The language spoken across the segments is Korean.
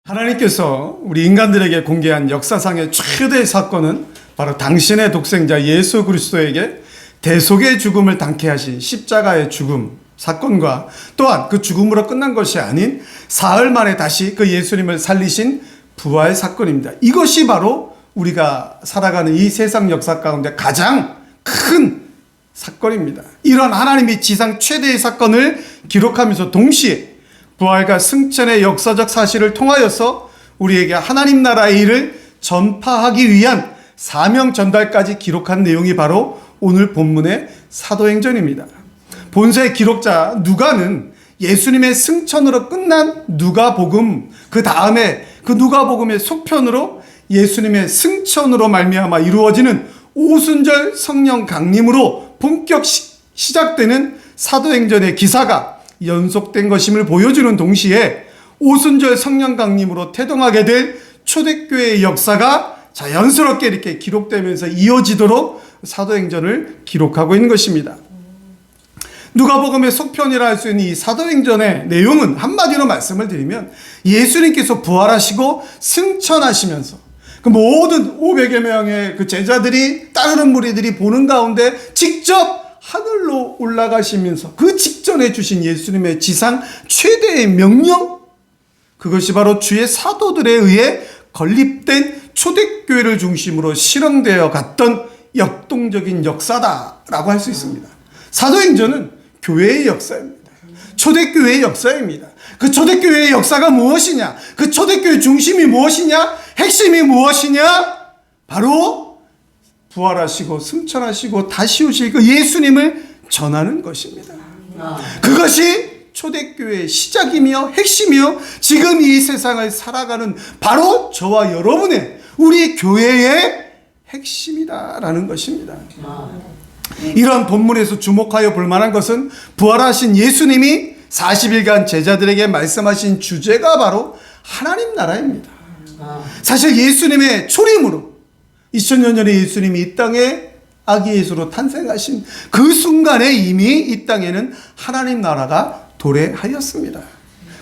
하나님께서 우리 인간들에게 공개한 역사상의 최대 사건은 바로 당신의 독생자 예수 그리스도에게 대속의 죽음을 당케 하신 십자가의 죽음 사건과 또한 그 죽음으로 끝난 것이 아닌 사흘 만에 다시 그 예수님을 살리신 부활 사건입니다. 이것이 바로 우리가 살아가는 이 세상 역사 가운데 가장 큰 사건입니다. 이런 하나님이 지상 최대의 사건을 기록하면서 동시에 부활과 승천의 역사적 사실을 통하여서 우리에게 하나님 나라의 일을 전파하기 위한 사명 전달까지 기록한 내용이 바로 오늘 본문의 사도행전입니다. 본서의 기록자 누가는 예수님의 승천으로 끝난 누가복음, 그 다음에 그 누가복음의 속편으로 예수님의 승천으로 말미암아 이루어지는 오순절 성령 강림으로 본격 시작되는 사도행전의 기사가 연속된 것임을 보여주는 동시에 오순절 성령 강림으로 태동하게 될 초대교회의 역사가 자연스럽게 이렇게 기록되면서 이어지도록 사도행전을 기록하고 있는 것입니다. 누가복음의 속편이라 할 수 있는 이 사도행전의 내용은 한마디로 말씀을 드리면 예수님께서 부활하시고 승천하시면서 그 모든 500여 명의 그 제자들이 따르는 무리들이 보는 가운데 직접 하늘로 올라가시면서 그 직전에 주신 예수님의 지상 최대의 명령, 그것이 바로 주의 사도들에 의해 건립된 초대교회를 중심으로 실행되어 갔던 역동적인 역사다라고 할 수 있습니다. 사도행전은 교회의 역사입니다. 초대교회의 역사입니다. 그 초대교회의 역사가 무엇이냐? 그 초대교회 중심이 무엇이냐? 핵심이 무엇이냐? 바로 부활하시고 승천하시고 다시 오실 그 예수님을 전하는 것입니다. 그것이 초대교회의 시작이며 핵심이며 지금 이 세상을 살아가는 바로 저와 여러분의 우리 교회의 핵심이다라는 것입니다. 이런 본문에서 주목하여 볼 만한 것은 부활하신 예수님이 40일간 제자들에게 말씀하신 주제가 바로 하나님 나라입니다. 사실 예수님의 초림으로 2000년 전에 예수님이 이 땅에 아기 예수로 탄생하신 그 순간에 이미 이 땅에는 하나님 나라가 도래하였습니다.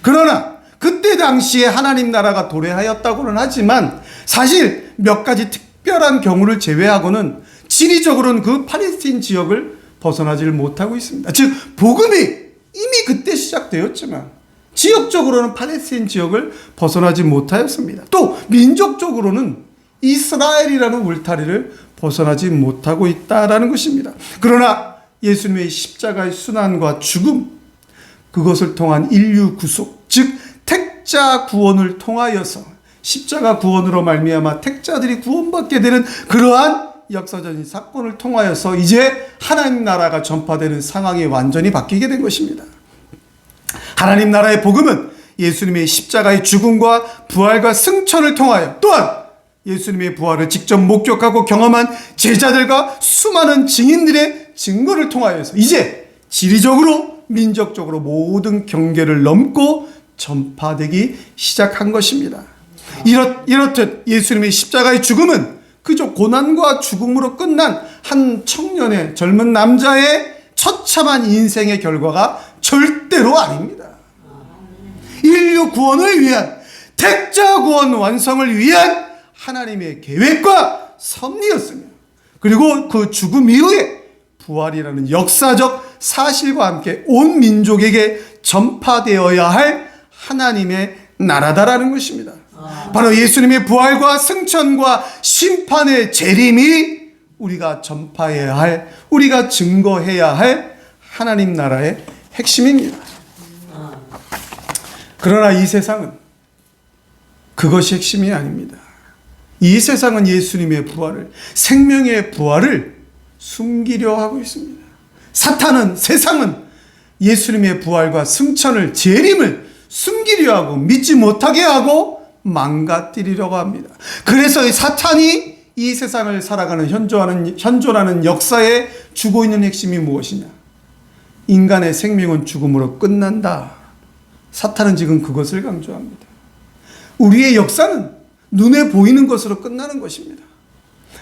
그러나 그때 당시에 하나님 나라가 도래하였다고는 하지만 사실 몇 가지 특별한 경우를 제외하고는 지리적으로는 그 팔레스틴 지역을 벗어나지를 못하고 있습니다. 즉 복음이 이미 그때 시작되었지만 지역적으로는 팔레스틴 지역을 벗어나지 못하였습니다. 또 민족적으로는 이스라엘이라는 울타리를 벗어나지 못하고 있다라는 것입니다. 그러나 예수님의 십자가의 순환과 죽음, 그것을 통한 인류 구속, 즉 택자 구원을 통하여서 십자가 구원으로 말미암아 택자들이 구원받게 되는 그러한 역사적인 사건을 통하여서 이제 하나님 나라가 전파되는 상황이 완전히 바뀌게 된 것입니다. 하나님 나라의 복음은 예수님의 십자가의 죽음과 부활과 승천을 통하여 또한 예수님의 부활을 직접 목격하고 경험한 제자들과 수많은 증인들의 증거를 통하여서 이제 지리적으로 민족적으로 모든 경계를 넘고 전파되기 시작한 것입니다. 이렇듯 예수님의 십자가의 죽음은 그저 고난과 죽음으로 끝난 한 청년의 젊은 남자의 처참한 인생의 결과가 절대로 아닙니다. 인류 구원을 위한 택자 구원 완성을 위한 하나님의 계획과 섭리였으며 그리고 그 죽음 이후에 부활이라는 역사적 사실과 함께 온 민족에게 전파되어야 할 하나님의 나라다라는 것입니다. 바로 예수님의 부활과 승천과 심판의 재림이 우리가 전파해야 할, 우리가 증거해야 할 하나님 나라의 핵심입니다. 그러나 이 세상은 그것이 핵심이 아닙니다. 이 세상은 예수님의 부활을, 생명의 부활을 숨기려 하고 있습니다. 사탄은, 세상은 예수님의 부활과 승천을, 재림을 숨기려 하고 믿지 못하게 하고 망가뜨리려고 합니다. 그래서 사탄이 이 세상을 살아가는 현존하는 역사에 주고 있는 핵심이 무엇이냐? 인간의 생명은 죽음으로 끝난다. 사탄은 지금 그것을 강조합니다. 우리의 역사는 눈에 보이는 것으로 끝나는 것입니다.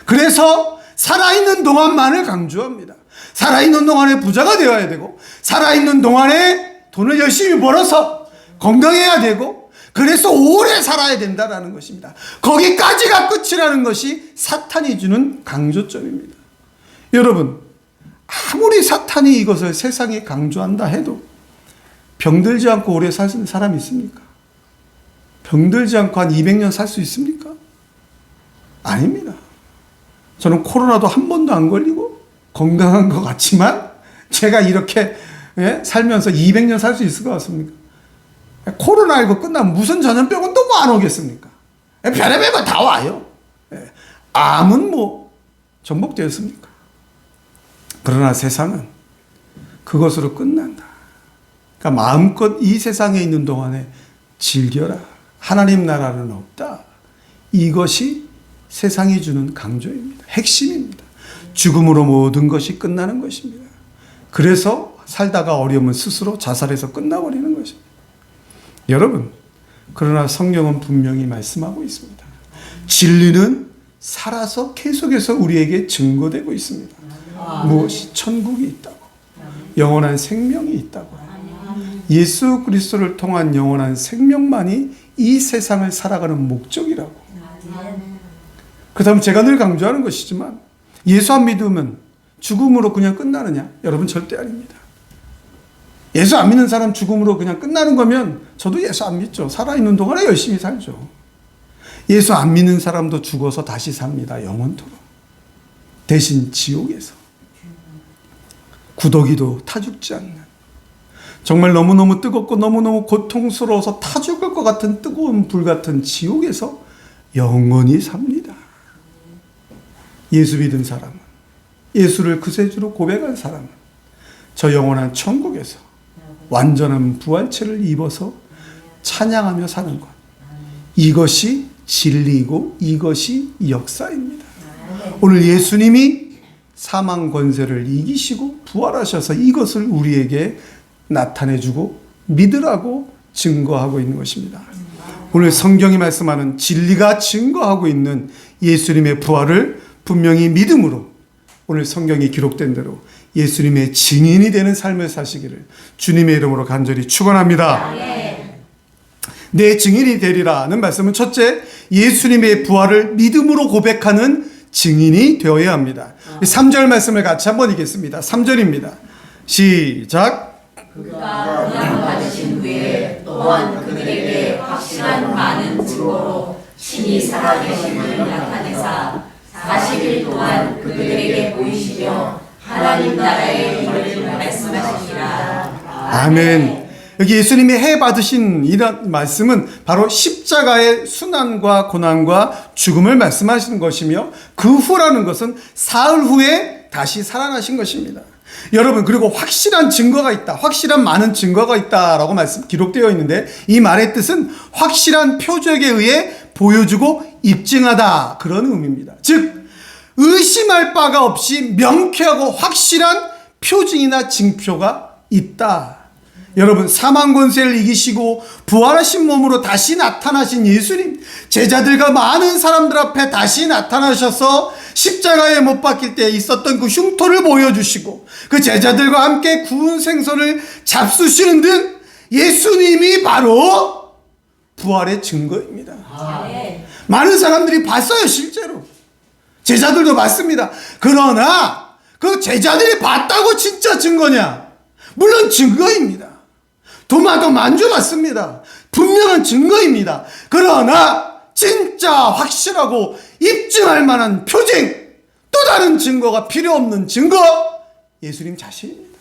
그래서 살아있는 동안만을 강조합니다. 살아있는 동안에 부자가 되어야 되고 살아있는 동안에 돈을 열심히 벌어서 건강해야 되고 그래서 오래 살아야 된다라는 것입니다. 거기까지가 끝이라는 것이 사탄이 주는 강조점입니다. 여러분, 아무리 사탄이 이것을 세상에 강조한다 해도 병들지 않고 오래 사는 사람이 있습니까? 병들지 않고 한 200년 살 수 있습니까? 아닙니다. 저는 코로나도 한 번도 안 걸리고 건강한 것 같지만 제가 이렇게 살면서 200년 살 수 있을 것 같습니까? 코로나19 끝나면 무슨 전염병은 또 뭐 안 오겠습니까? 별의별 거 다 와요. 암은 뭐 정복되었습니까? 그러나 세상은 그것으로 끝난다. 그러니까 마음껏 이 세상에 있는 동안에 즐겨라. 하나님 나라는 없다. 이것이 세상이 주는 강조입니다. 핵심입니다. 죽음으로 모든 것이 끝나는 것입니다. 그래서 살다가 어려우면 스스로 자살해서 끝나버리는 것입니다. 여러분, 그러나 성경은 분명히 말씀하고 있습니다. 진리는 살아서 계속해서 우리에게 증거되고 있습니다. 무엇이? 천국이 있다고, 영원한 생명이 있다고. 예수 그리스도를 통한 영원한 생명만이 이 세상을 살아가는 목적이라고. 그다음 제가 늘 강조하는 것이지만 예수 안 믿으면 죽음으로 그냥 끝나느냐? 여러분, 절대 아닙니다. 예수 안 믿는 사람 죽음으로 그냥 끝나는 거면 저도 예수 안 믿죠. 살아있는 동안에 열심히 살죠. 예수 안 믿는 사람도 죽어서 다시 삽니다. 영원토록. 대신 지옥에서. 구더기도 타 죽지 않는, 정말 너무너무 뜨겁고 너무너무 고통스러워서 타 죽을 것 같은 뜨거운 불 같은 지옥에서 영원히 삽니다. 예수 믿은 사람은, 예수를 구세주로 고백한 사람은 저 영원한 천국에서 완전한 부활체를 입어서 찬양하며 사는 것, 이것이 진리이고 이것이 역사입니다. 오늘 예수님이 사망 권세를 이기시고 부활하셔서 이것을 우리에게 나타내주고 믿으라고 증거하고 있는 것입니다. 오늘 성경이 말씀하는 진리가 증거하고 있는 예수님의 부활을 분명히 믿음으로 오늘 성경이 기록된 대로 예수님의 증인이 되는 삶을 사시기를 주님의 이름으로 간절히 축원합니다. 내 증인이 되리라는 말씀은 첫째, 예수님의 부활을 믿음으로 고백하는 증인이 되어야 합니다. 3절 말씀을 같이 한번 읽겠습니다. 3절입니다. 시작. 그가 고난받으신 후에 또한 그들에게 확실한 많은 증거로 신이 살아계심을 나타내사 40일 동안 그들에게 보이시며 하나님 나라의 일을 말씀하시니라. 아멘. 여기 예수님이 해 받으신 이런 말씀은 바로 십자가의 순환과 고난과 죽음을 말씀하시는 것이며, 그 후라는 것은 사흘 후에 다시 살아나신 것입니다. 여러분, 그리고 확실한 증거가 있다, 확실한 많은 증거가 있다라고 말씀 기록되어 있는데, 이 말의 뜻은 확실한 표적에 의해 보여주고 입증하다, 그런 의미입니다. 즉 의심할 바가 없이 명쾌하고 확실한 표징이나 징표가 있다. 여러분, 사망 권세를 이기시고 부활하신 몸으로 다시 나타나신 예수님, 제자들과 많은 사람들 앞에 다시 나타나셔서 십자가에 못 박힐 때 있었던 그 흉터를 보여주시고 그 제자들과 함께 구운 생선을 잡수시는 등 예수님이 바로 부활의 증거입니다. 많은 사람들이 봤어요, 실제로. 제자들도 봤습니다. 그러나 그 제자들이 봤다고 진짜 증거냐? 물론 증거입니다. 도마도 만져봤습니다. 분명한 증거입니다. 그러나 진짜 확실하고 입증할 만한 표징, 또 다른 증거가 필요 없는 증거, 예수님 자신입니다.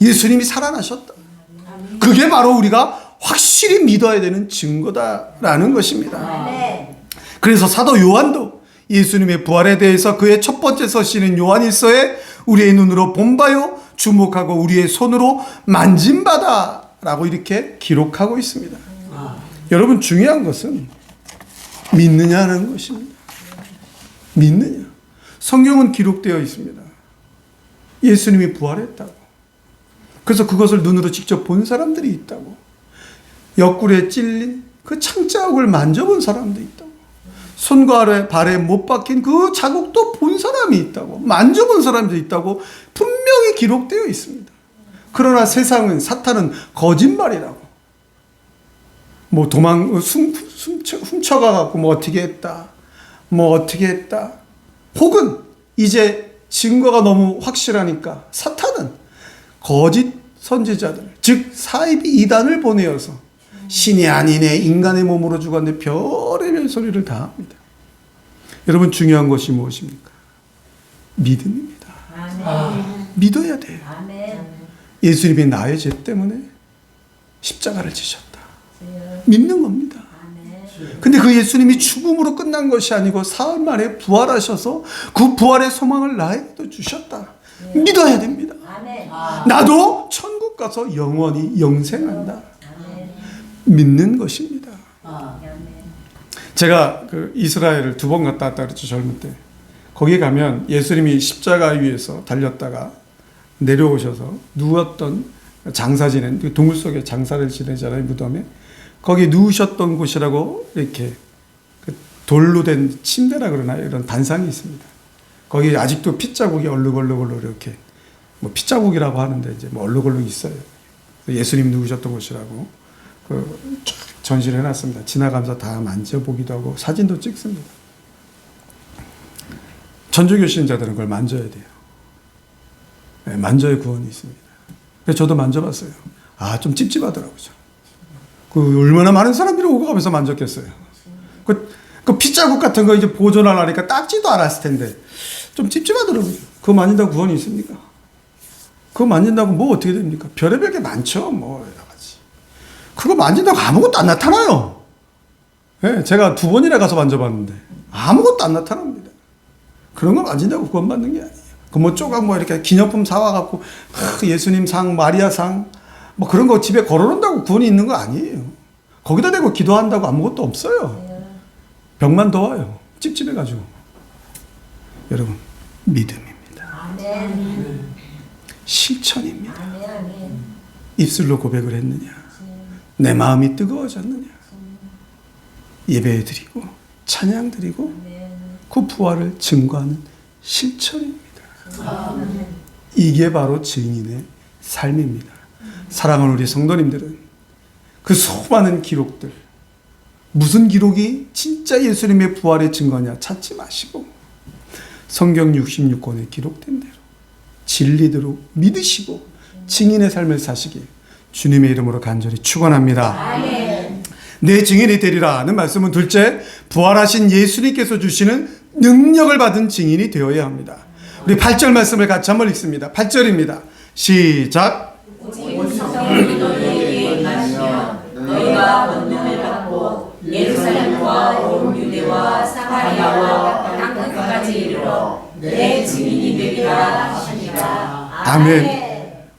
예수님이 살아나셨다. 그게 바로 우리가 확실히 믿어야 되는 증거다라는 것입니다. 그래서 사도 요한도 예수님의 부활에 대해서 그의 첫 번째 서신인 요한일서에 우리의 눈으로 본 바요 주목하고 우리의 손으로 만진 바다 라고 이렇게 기록하고 있습니다. 여러분, 중요한 것은 믿느냐는 것입니다. 믿느냐. 성경은 기록되어 있습니다. 예수님이 부활했다고. 그래서 그것을 눈으로 직접 본 사람들이 있다고. 옆구리에 찔린 그 창자국을 만져본 사람도 있다고. 손과 발에 못 박힌 그 자국도 본 사람이 있다고. 만져본 사람도 있다고 분명히 기록되어 있습니다. 그러나 세상은, 사탄은 거짓말이라고, 뭐 훔쳐가갖고 뭐 어떻게 했다. 혹은 이제 증거가 너무 확실하니까 사탄은 거짓 선지자들, 즉 사이비 이단을 보내어서 신이 아니네, 인간의 몸으로 죽었네, 별의별 소리를 다 합니다. 여러분, 중요한 것이 무엇입니까? 믿음입니다. 믿어야 돼요. 예수님이 나의 죄 때문에 십자가를 지셨다. 믿는 겁니다. 근데 그 예수님이 죽음으로 끝난 것이 아니고 사흘 만에 부활하셔서 그 부활의 소망을 나에게도 주셨다. 믿어야 됩니다. 나도 천국 가서 영원히 영생한다. 믿는 것입니다. 제가 그 이스라엘을 2번 갔다 왔다 그랬죠, 젊을 때. 거기 가면 예수님이 십자가 위에서 달렸다가 내려오셔서 누웠던 장사 지낸, 동굴 속에 장사를 지내잖아요, 무덤에. 거기 누우셨던 곳이라고 이렇게 돌로 된 침대라 그러나요? 이런 단상이 있습니다. 거기 아직도 핏자국이 얼룩얼룩 이렇게, 뭐 핏자국이라고 하는데 이제 뭐 얼룩얼룩 있어요. 예수님 누우셨던 곳이라고 쫙 전시를 해놨습니다. 지나가면서 다 만져보기도 하고 사진도 찍습니다. 천주교 신자들은 그걸 만져야 돼요. 네, 만져야 구원이 있습니다. 그래서 저도 만져봤어요. 좀 찝찝하더라고요. 얼마나 많은 사람들이 오고 가면서 만졌겠어요. 그 핏자국 같은 거 이제 보존하려니까 닦지도 않았을 텐데 좀 찝찝하더라고요. 그거 만진다고 구원이 있습니까? 그거 만진다고 뭐 어떻게 됩니까? 별의별 게 많죠. 뭐 여러 가지. 그거 만진다고 아무것도 안 나타나요. 네, 제가 2번이나 가서 만져봤는데 아무것도 안 나타납니다. 그런 거 만진다고 구원받는 게 아니에요. 그 뭐 조각 뭐 이렇게 기념품 사와갖고 예수님 상, 마리아 상 뭐 그런 거 집에 걸어놓는다고 구원이 있는 거 아니에요. 거기다 대고 기도한다고 아무것도 없어요. 병만 더 와요. 찝찝해가지고. 여러분, 믿음입니다. 실천입니다. 입술로 고백을 했느냐, 내 마음이 뜨거워졌느냐, 예배 드리고 찬양 드리고 그 부활을 증거하는 실천입니다. 이게 바로 증인의 삶입니다. 사랑하는 우리 성도님들은 그 수많은 기록들, 무슨 기록이 진짜 예수님의 부활의 증거냐 찾지 마시고 성경 66권에 기록된 대로 진리대로 믿으시고 증인의 삶을 사시길 주님의 이름으로 간절히 축원합니다. 내 증인이 되리라는 말씀은 둘째, 부활하신 예수님께서 주시는 능력을 받은 증인이 되어야 합니다. 우리 8절 말씀을 같이 한번 읽습니다. 8절입니다. 시작. 오직 성령이 너희에게 임하시며 너희가 권능을 받고 예루살렘과 온 유대와 사마리아와 땅끝까지 이르러 내 증인이 되리라 하시니라. 아멘.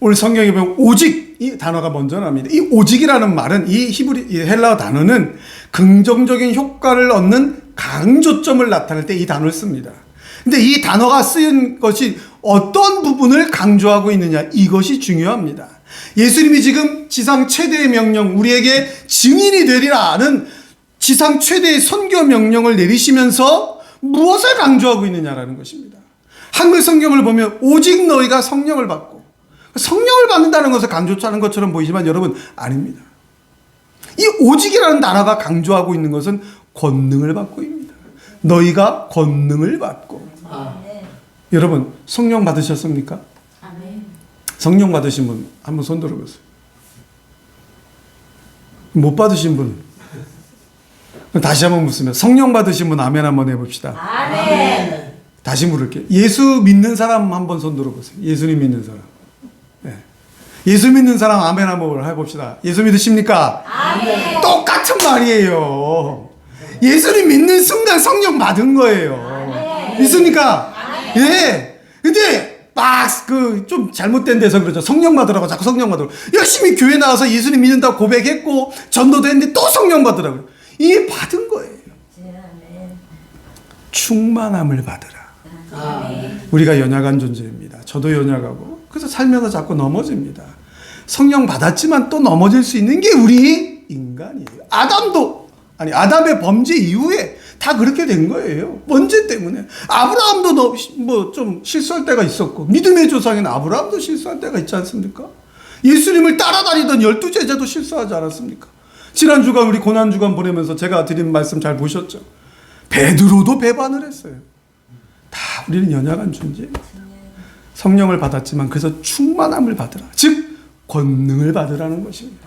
오늘 성경에 보면 오직 이 단어가 먼저 나옵니다. 이 오직이라는 말은 이 헬라어 단어는 긍정적인 효과를 얻는 강조점을 나타낼 때 이 단어를 씁니다. 근데 이 단어가 쓰인 것이 어떤 부분을 강조하고 있느냐, 이것이 중요합니다. 예수님이 지금 지상 최대의 명령, 우리에게 증인이 되리라는 지상 최대의 선교 명령을 내리시면서 무엇을 강조하고 있느냐라는 것입니다. 한글 성경을 보면 오직 너희가 성령을 받고, 성령을 받는다는 것을 강조하는 것처럼 보이지만 여러분, 아닙니다. 이 오직이라는 단어가 강조하고 있는 것은 권능을 받고입니다. 너희가 권능을 받고. 여러분, 성령 받으셨습니까? 성령 받으신 분 한번 손 들어보세요. 못 받으신 분 다시 한번 묻습니다. 성령 받으신 분 아멘 한번 해봅시다. 아멘. 다시 물을게요. 예수 믿는 사람 한번 손 들어보세요. 예수님 믿는 사람. 네. 예수 믿는 사람 아멘 한번 해봅시다. 예수 믿으십니까? 아멘. 똑같은 말이에요. 예수님 믿는 순간 성령 받은 거예요. 아멘. 믿습니까? 아멘. 예. 근데 막 좀 잘못된 데서 그러죠. 성령 받으라고 자꾸 성령 받으라고. 열심히 교회 나와서 예수님 믿는다고 고백했고 전도도 했는데 또 성령 받으라고요. 이게 받은 거예요. 충만함을 받으라. 우리가 연약한 존재입니다. 저도 연약하고 그래서 살면서 자꾸 넘어집니다. 성령 받았지만 또 넘어질 수 있는 게 우리 인간이에요. 아담의 범죄 이후에 다 그렇게 된 거예요. 번제 때문에. 아브라함도 뭐 좀 실수할 때가 있었고, 믿음의 조상인 아브라함도 실수할 때가 있지 않습니까? 예수님을 따라다니던 12 제자도 실수하지 않았습니까? 지난 주간 우리 고난 주간 보내면서 제가 드린 말씀 잘 보셨죠? 베드로도 배반을 했어요. 다 우리는 연약한 존재예요. 성령을 받았지만 그래서 충만함을 받으라. 즉 권능을 받으라는 것입니다.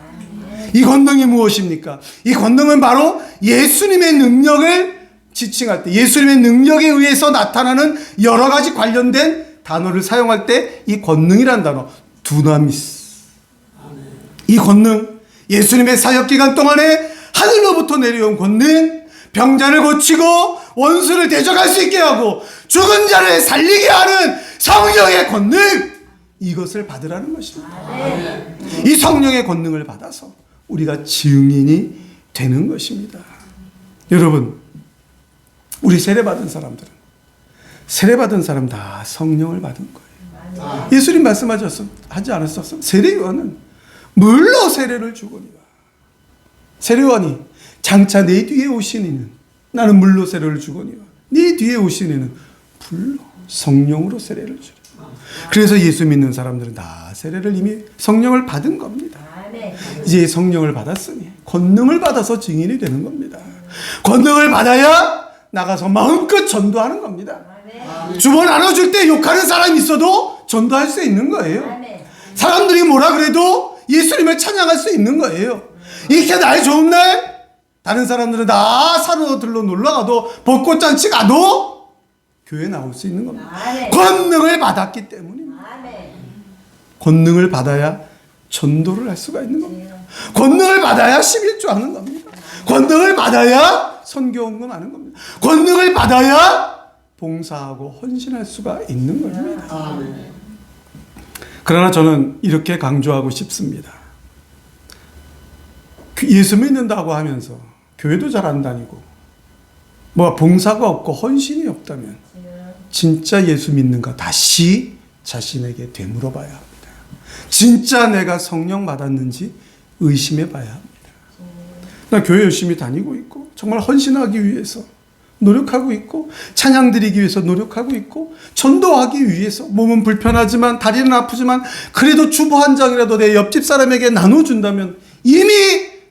이 권능이 무엇입니까? 이 권능은 바로 예수님의 능력을 지칭할 때, 예수님의 능력에 의해서 나타나는 여러 가지 관련된 단어를 사용할 때 이 권능이라는 단어, 두나미스. 이 권능, 예수님의 사역기간 동안에 하늘로부터 내려온 권능, 병자를 고치고 원수를 대적할 수 있게 하고 죽은 자를 살리게 하는 성령의 권능, 이것을 받으라는 것입니다. 이 성령의 권능을 받아서 우리가 증인이 되는 것입니다. 여러분, 우리 세례받은 사람들은, 세례받은 사람 다 성령을 받은 거예요. 예수님 말씀하지 않았었어? 세례요한은 물로 세례를 주거니와. 세례요한이 장차 내 뒤에 오신 이는, 나는 물로 세례를 주거니와 네 뒤에 오신 이는 불로, 성령으로 세례를 주리라. 그래서 예수 믿는 사람들은 다 세례를 이미 성령을 받은 겁니다. 이제 성령을 받았으니 권능을 받아서 증인이 되는 겁니다. 권능을 받아야 나가서 마음껏 전도하는 겁니다. 주보 나눠줄 때 욕하는 사람이 있어도 전도할 수 있는 거예요. 사람들이 뭐라 그래도 예수님을 찬양할 수 있는 거예요. 이렇게 날 좋은 날 다른 사람들은 다 산으로 놀러가도 벚꽃잔치 가도 교회 나올 수 있는 겁니다. 권능을 받았기 때문입니다. 권능을 받아야 전도를 할 수가 있는 겁니다. 권능을 받아야 11조 하는 겁니다. 권능을 받아야 선교 헌금하는 겁니다. 권능을 받아야 봉사하고 헌신할 수가 있는 겁니다. 그러나 저는 이렇게 강조하고 싶습니다. 예수 믿는다고 하면서 교회도 잘 안 다니고 뭐 봉사가 없고 헌신이 없다면 진짜 예수 믿는가 다시 자신에게 되물어봐야 합니다. 진짜 내가 성령 받았는지 의심해 봐야 합니다. 나 교회 열심히 다니고 있고 정말 헌신하기 위해서 노력하고 있고 찬양 드리기 위해서 노력하고 있고 전도하기 위해서 몸은 불편하지만 다리는 아프지만 그래도 주보 한 장이라도 내 옆집 사람에게 나눠준다면 이미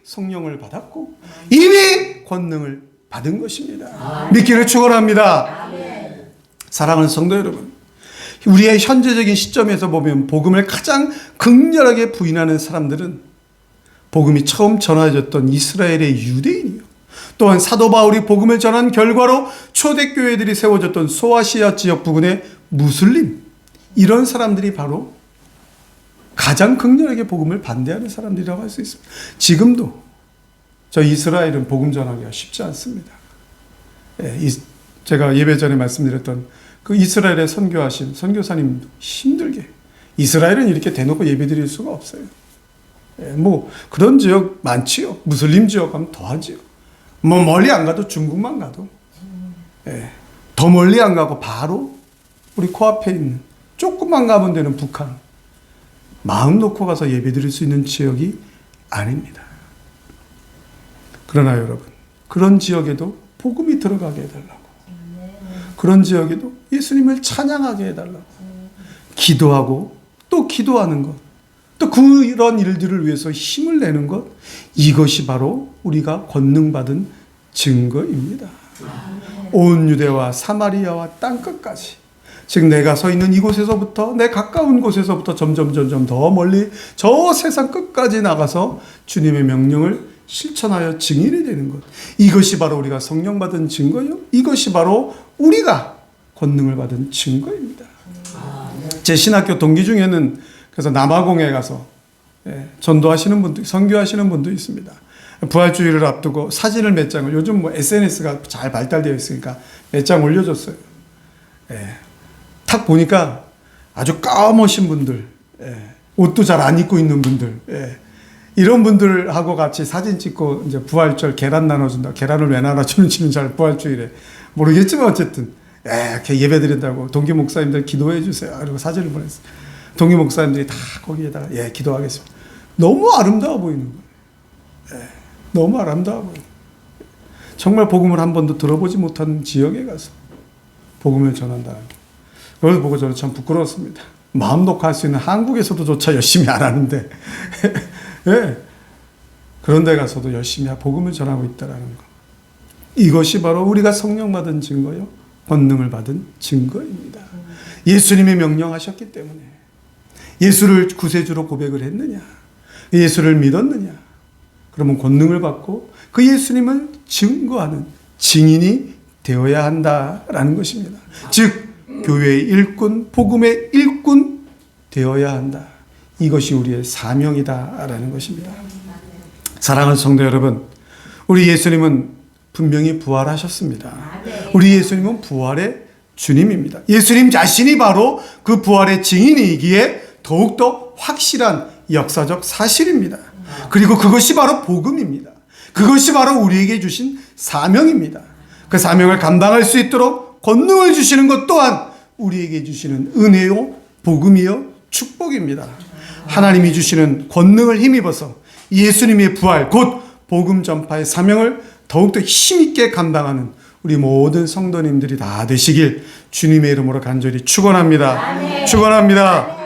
성령을 받았고 이미 권능을 받은 것입니다. 믿기를 축원합니다. 사랑하는 성도 여러분, 우리의 현재적인 시점에서 보면 복음을 가장 극렬하게 부인하는 사람들은 복음이 처음 전해졌던 이스라엘의 유대인이요, 또한 사도 바울이 복음을 전한 결과로 초대교회들이 세워졌던 소아시아 지역 부근의 무슬림, 이런 사람들이 바로 가장 극렬하게 복음을 반대하는 사람들이라고 할 수 있습니다. 지금도 저 이스라엘은 복음 전하기가 쉽지 않습니다. 제가 예배 전에 말씀드렸던 그 이스라엘에 선교하신 선교사님도 힘들게, 이스라엘은 이렇게 대놓고 예배 드릴 수가 없어요. 뭐 그런 지역 많지요. 무슬림 지역 가면 더하지요. 뭐 멀리 안 가도 중국만 가도, 더 멀리 안 가고 바로 우리 코앞에 있는 조금만 가면 되는 북한, 마음 놓고 가서 예배 드릴 수 있는 지역이 아닙니다. 그러나 여러분, 그런 지역에도 복음이 들어가게 해달라고, 그런 지역에도 예수님을 찬양하게 해달라고 기도하고 또 기도하는 것, 또 그런 일들을 위해서 힘을 내는 것, 이것이 바로 우리가 권능받은 증거입니다. 온 유대와 사마리아와 땅끝까지, 즉 내가 서 있는 이곳에서부터, 내 가까운 곳에서부터 점점 더 멀리 저 세상 끝까지 나가서 주님의 명령을 실천하여 증인이 되는 것, 이것이 바로 우리가 성령 받은 증거요, 이것이 바로 우리가 권능을 받은 증거입니다. 제 신학교 동기 중에는 그래서 남아공에 가서 전도하시는 분도, 선교하시는 분도 있습니다. 부활주의를 앞두고 사진을 몇 장을, 요즘 뭐 SNS가 잘 발달되어 있으니까 몇 장 올려줬어요. 탁 보니까 아주 까머신 분들, 옷도 잘 안 입고 있는 분들, 이런 분들하고 같이 사진 찍고 이제 부활절 계란 나눠준다. 계란을 왜 나눠주는지는 잘 부활주의래 모르겠지만 어쨌든 이렇게 예배 드린다고 동기 목사님들 기도해 주세요. 그리고 사진을 보냈어요. 동기 목사님들이 다 거기에다가 기도하겠습니다. 너무 아름다워 보이는 거예요. 너무 아름다워 보여요. 정말 복음을 한 번도 들어보지 못한 지역에 가서 복음을 전한다는 거, 그걸 보고 저는 참 부끄러웠습니다. 마음 놓고 할 수 있는 한국에서도 조차 열심히 안 하는데 그런 데 가서도 열심히 복음을 전하고 있다라는 것. 이것이 바로 우리가 성령 받은 증거요, 권능을 받은 증거입니다. 예수님이 명령하셨기 때문에. 예수를 구세주로 고백을 했느냐, 예수를 믿었느냐, 그러면 권능을 받고 그 예수님을 증거하는 증인이 되어야 한다라는 것입니다. 즉 교회의 일꾼, 복음의 일꾼 되어야 한다. 이것이 우리의 사명이다라는 것입니다. 사랑하는 성도 여러분, 우리 예수님은 분명히 부활하셨습니다. 우리 예수님은 부활의 주님입니다. 예수님 자신이 바로 그 부활의 증인이기에 더욱더 확실한 역사적 사실입니다. 그리고 그것이 바로 복음입니다. 그것이 바로 우리에게 주신 사명입니다. 그 사명을 감당할 수 있도록 권능을 주시는 것 또한 우리에게 주시는 은혜요, 복음이요, 축복입니다. 하나님이 주시는 권능을 힘입어서 예수님의 부활, 곧 복음 전파의 사명을 더욱더 힘있게 감당하는 우리 모든 성도님들이 다 되시길 주님의 이름으로 간절히 축원합니다. 축원합니다.